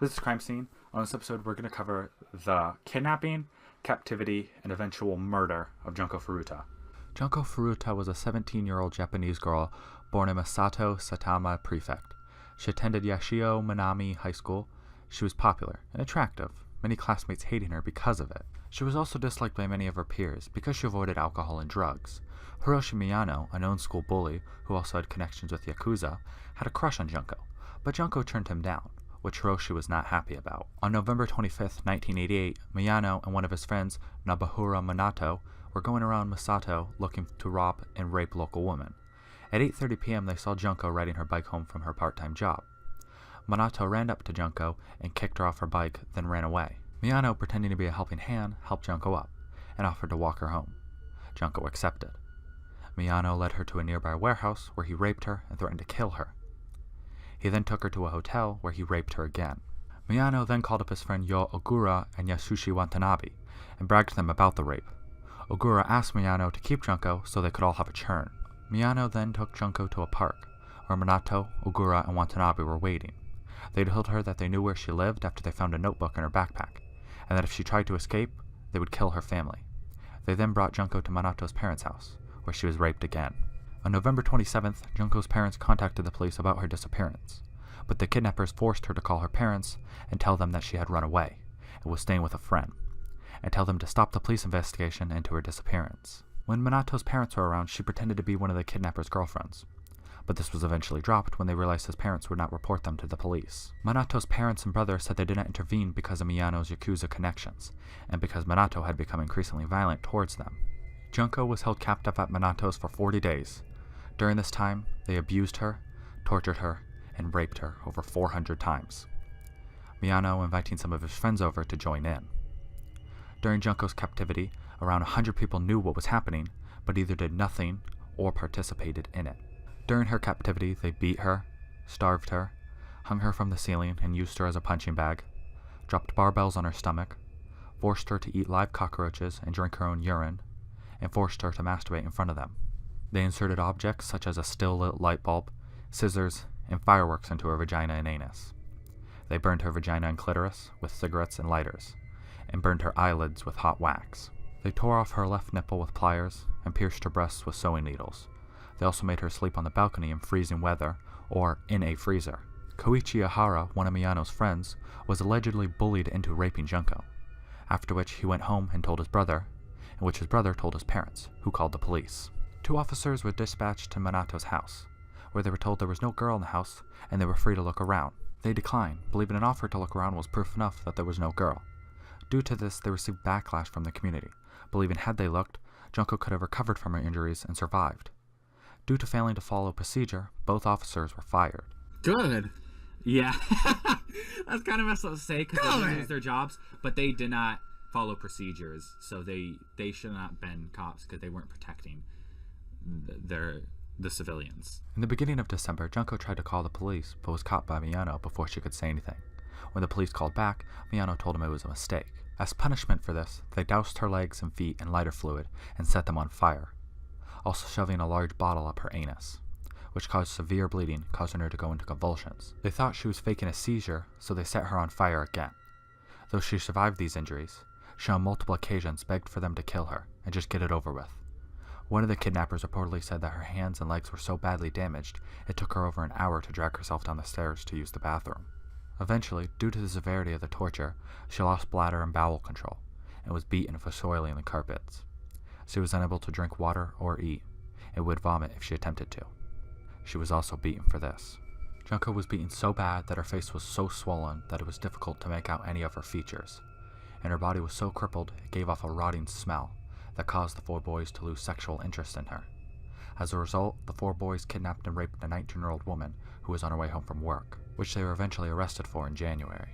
This is Crime Scene. On this episode, we're going to cover the kidnapping, captivity, and eventual murder of Junko Furuta. Junko Furuta was a 17-year-old Japanese girl born in Masato, Satama Prefect. She attended Yashio Minami High School. She was popular and attractive, many classmates hating her because of it. She was also disliked by many of her peers because she avoided alcohol and drugs. Hiroshi Miyano, a known school bully who also had connections with Yakuza, had a crush on Junko, but Junko turned him down, which Hiroshi was not happy about. On November 25, 1988, Miyano and one of his friends, Nobuhiro Minato, were going around Masato looking to rob and rape local women. At 8:30 p.m., they saw Junko riding her bike home from her part-time job. Minato ran up to Junko and kicked her off her bike, then ran away. Miyano, pretending to be a helping hand, helped Junko up and offered to walk her home. Junko accepted. Miyano led her to a nearby warehouse where he raped her and threatened to kill her. He then took her to a hotel where he raped her again. Miyano then called up his friend Yo Ogura and Yasushi Watanabe and bragged to them about the rape. Ogura asked Miyano to keep Junko so they could all have a churn. Miyano then took Junko to a park where Minato, Ogura, and Watanabe were waiting. They told her that they knew where she lived after they found a notebook in her backpack, and that if she tried to escape, they would kill her family. They then brought Junko to Minato's parents' house, where she was raped again. On November 27th, Junko's parents contacted the police about her disappearance, but the kidnappers forced her to call her parents and tell them that she had run away and was staying with a friend, and tell them to stop the police investigation into her disappearance. When Minato's parents were around, she pretended to be one of the kidnappers' girlfriends, but this was eventually dropped when they realized his parents would not report them to the police. Minato's parents and brother said they did not intervene because of Miyano's Yakuza connections, and because Minato had become increasingly violent towards them. Junko was held captive at Minato's for 40 days. During this time, they abused her, tortured her, and raped her over 400 times. Miyano inviting some of his friends over to join in. During Junko's captivity, around 100 people knew what was happening, but either did nothing or participated in it. During her captivity, they beat her, starved her, hung her from the ceiling and used her as a punching bag, dropped barbells on her stomach, forced her to eat live cockroaches and drink her own urine, and forced her to masturbate in front of them. They inserted objects such as a still-lit light bulb, scissors, and fireworks into her vagina and anus. They burned her vagina and clitoris with cigarettes and lighters, and burned her eyelids with hot wax. They tore off her left nipple with pliers and pierced her breasts with sewing needles. They also made her sleep on the balcony in freezing weather, or in a freezer. Koichi Ihara, one of Miyano's friends, was allegedly bullied into raping Junko, after which he went home and told his brother, in which his brother told his parents, who called the police. 2 officers were dispatched to Minato's house, where they were told there was no girl in the house and they were free to look around. They declined, believing an offer to look around was proof enough that there was no girl. Due to this, they received backlash from the community, believing had they looked, Junko could have recovered from her injuries and survived. Due to failing to follow procedure, both officers were fired. Good. Yeah. That's kind of messed up to say because they didn't lose their jobs, but they did not follow procedures, so they should not have been cops because they weren't protecting the civilians. In the beginning of December, Junko tried to call the police, but was caught by Miyano before she could say anything. When the police called back, Miyano told him it was a mistake. As punishment for this, they doused her legs and feet in lighter fluid and set them on fire, also shoving a large bottle up her anus, which caused severe bleeding, causing her to go into convulsions. They thought she was faking a seizure, so they set her on fire again. Though she survived these injuries, she on multiple occasions begged for them to kill her and just get it over with. One of the kidnappers reportedly said that her hands and legs were so badly damaged, it took her over an hour to drag herself down the stairs to use the bathroom. Eventually, due to the severity of the torture, she lost bladder and bowel control, and was beaten for soiling the carpets. She was unable to drink water or eat, and would vomit if she attempted to. She was also beaten for this. Junko was beaten so bad that her face was so swollen that it was difficult to make out any of her features, and her body was so crippled it gave off a rotting smell that caused the 4 boys to lose sexual interest in her. As a result, the 4 boys kidnapped and raped a 19-year-old woman who was on her way home from work, which they were eventually arrested for in January.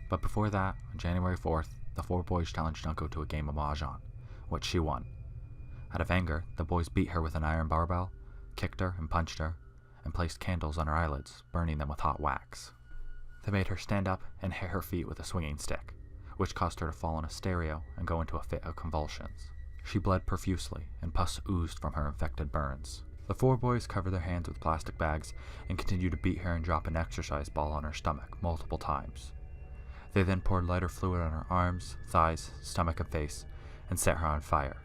But before that, on January 4th, the 4 boys challenged Junko to a game of mahjong, which she won. Out of anger, the boys beat her with an iron barbell, kicked her and punched her, and placed candles on her eyelids, burning them with hot wax. They made her stand up and hit her feet with a swinging stick, which caused her to fall on a stereo and go into a fit of convulsions. She bled profusely, and pus oozed from her infected burns. The 4 boys covered their hands with plastic bags and continued to beat her and drop an exercise ball on her stomach multiple times. They then poured lighter fluid on her arms, thighs, stomach, and face, and set her on fire.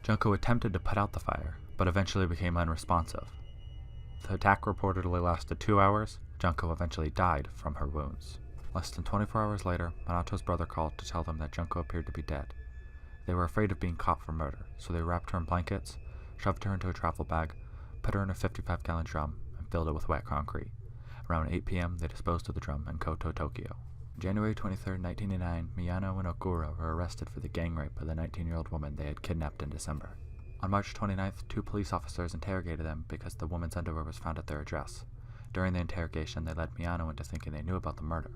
Junko attempted to put out the fire, but eventually became unresponsive. The attack reportedly lasted 2 hours. Junko eventually died from her wounds. Less than 24 hours later, Minato's brother called to tell them that Junko appeared to be dead. They were afraid of being caught for murder, so they wrapped her in blankets, shoved her into a travel bag, put her in a 55-gallon drum, and filled it with wet concrete. Around 8 p.m., they disposed of the drum in Koto, Tokyo. On January 23, 1989, Miyano and Ogura were arrested for the gang rape of the 19-year-old woman they had kidnapped in December. On March 29th, 2 police officers interrogated them because the woman's underwear was found at their address. During the interrogation, they led Miyano into thinking they knew about the murder.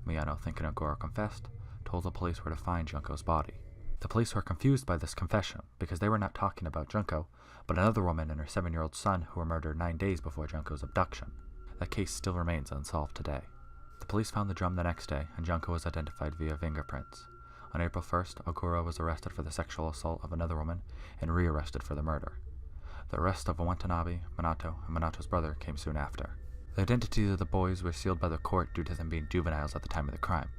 Miyano, thinking Ogura confessed, told the police where to find Junko's body. The police were confused by this confession because they were not talking about Junko, but another woman and her 7-year-old son who were murdered 9 days before Junko's abduction. That case still remains unsolved today. The police found the drum the next day, and Junko was identified via fingerprints. On April 1st, Ogura was arrested for the sexual assault of another woman and re-arrested for the murder. The arrest of Watanabe, Minato, and Minato's brother came soon after. The identities of the boys were sealed by the court due to them being juveniles at the time of the crime.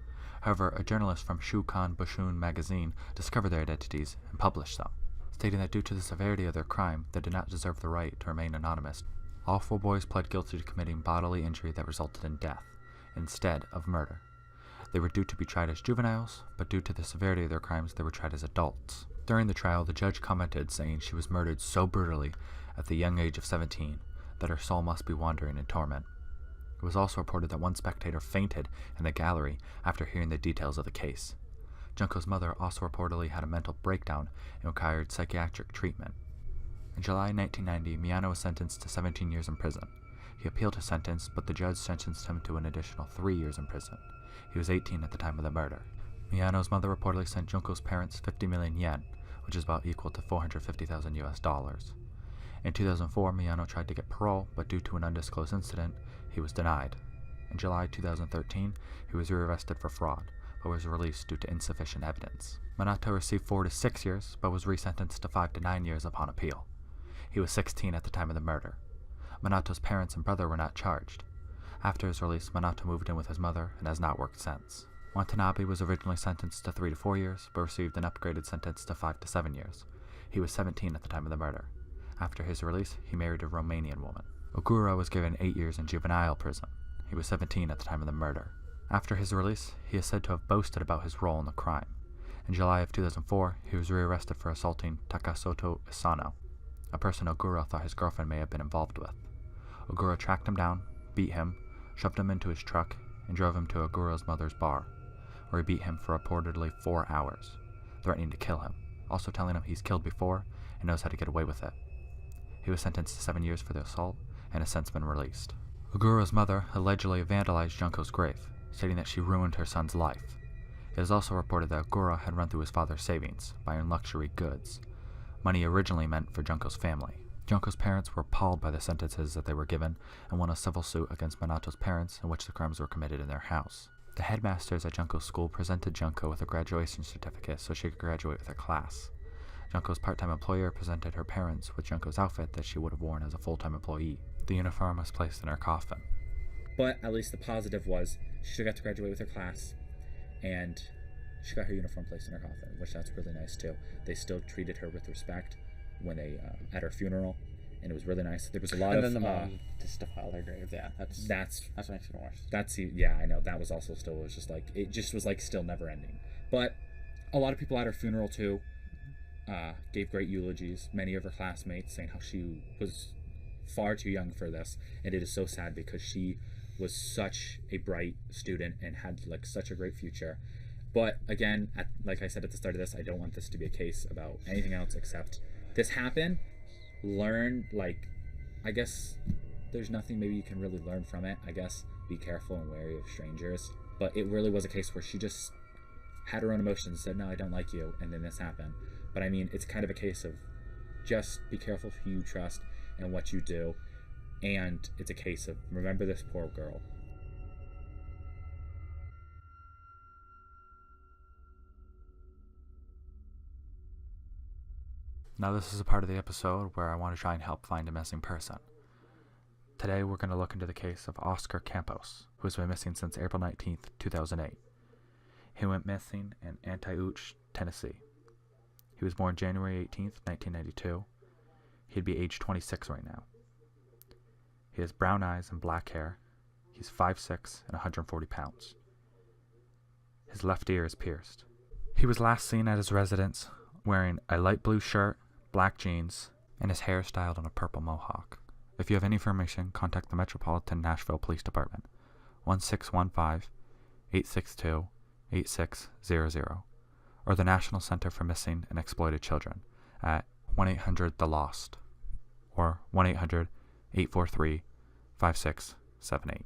However, a journalist from Shukan Bushun magazine discovered their identities and published them, stating that due to the severity of their crime, they did not deserve the right to remain anonymous. All 4 boys pled guilty to committing bodily injury that resulted in death, instead of murder. They were due to be tried as juveniles, but due to the severity of their crimes, they were tried as adults. During the trial, the judge commented, saying she was murdered so brutally at the young age of 17 that her soul must be wandering in torment. It was also reported that one spectator fainted in the gallery after hearing the details of the case. Junko's mother also reportedly had a mental breakdown and required psychiatric treatment. In July 1990, Miyano was sentenced to 17 years in prison. He appealed his sentence, but the judge sentenced him to an additional 3 years in prison. He was 18 at the time of the murder. Miyano's mother reportedly sent Junko's parents 50 million yen, which is about equal to $450,000 US. In 2004, Miyano tried to get parole, but due to an undisclosed incident, he was denied. In July 2013, he was rearrested for fraud, but was released due to insufficient evidence. Minato received 4 to 6 years, but was resentenced to 5 to 9 years upon appeal. He was 16 at the time of the murder. Minato's parents and brother were not charged. After his release, Minato moved in with his mother and has not worked since. Watanabe was originally sentenced to 3 to 4 years, but received an upgraded sentence to 5 to 7 years. He was 17 at the time of the murder. After his release, he married a Romanian woman. Ogura was given 8 years in juvenile prison. He was 17 at the time of the murder. After his release, he is said to have boasted about his role in the crime. In July of 2004, he was rearrested for assaulting Takasoto Isano, a person Ogura thought his girlfriend may have been involved with. Ogura tracked him down, beat him, shoved him into his truck, and drove him to Ogura's mother's bar, where he beat him for reportedly 4 hours, threatening to kill him, also telling him he's killed before and knows how to get away with it. He was sentenced to 7 years for the assault and has since been released. Ogura's mother allegedly vandalized Junko's grave, stating that she ruined her son's life. It is also reported that Ogura had run through his father's savings, buying luxury goods, money originally meant for Junko's family. Junko's parents were appalled by the sentences that they were given and won a civil suit against Minato's parents in which the crimes were committed in their house. The headmasters at Junko's school presented Junko with a graduation certificate so she could graduate with her class. Junko's part-time employer presented her parents with Junko's outfit that she would have worn as a full-time employee. The uniform was placed in her coffin. But at least the positive was she still got to graduate with her class, and she got her uniform placed in her coffin, which that's really nice too. They still treated her with respect when they at her funeral, and it was really nice. There was a lot and of then the mom just defiled her grave. Yeah, that's what makes it worse. That's yeah, I know that was also still was just like it just was like still never ending. But a lot of people at her funeral too gave great eulogies. Many of her classmates saying how she was far too young for this, and it is so sad because she was such a bright student and had like such a great future. But again, like I said at the start of this, I don't want this to be a case about anything else except this happened. Learn, like, I guess there's nothing maybe you can really learn from it. I guess be careful and wary of strangers. But it really was a case where she just had her own emotions, said, no, I don't like you, and then this happened. But I mean, it's kind of a case of just be careful who you trust and what you do. And it's a case of remember this poor girl. Now this is a part of the episode where I want to try and help find a missing person. Today we're going to look into the case of Oscar Campos, who has been missing since April 19th, 2008. He went missing in Antioch, Tennessee. He was born January 18th, 1992. He'd be age 26 right now. He has brown eyes and black hair. He's 5'6" and 140 pounds. His left ear is pierced. He was last seen at his residence wearing a light blue shirt, black jeans, and his hair styled in a purple mohawk. If you have any information, contact the Metropolitan Nashville Police Department, 1615-862-8600, or the National Center for Missing and Exploited Children at 1-800-THE-LOST, or 1-800-843-5678.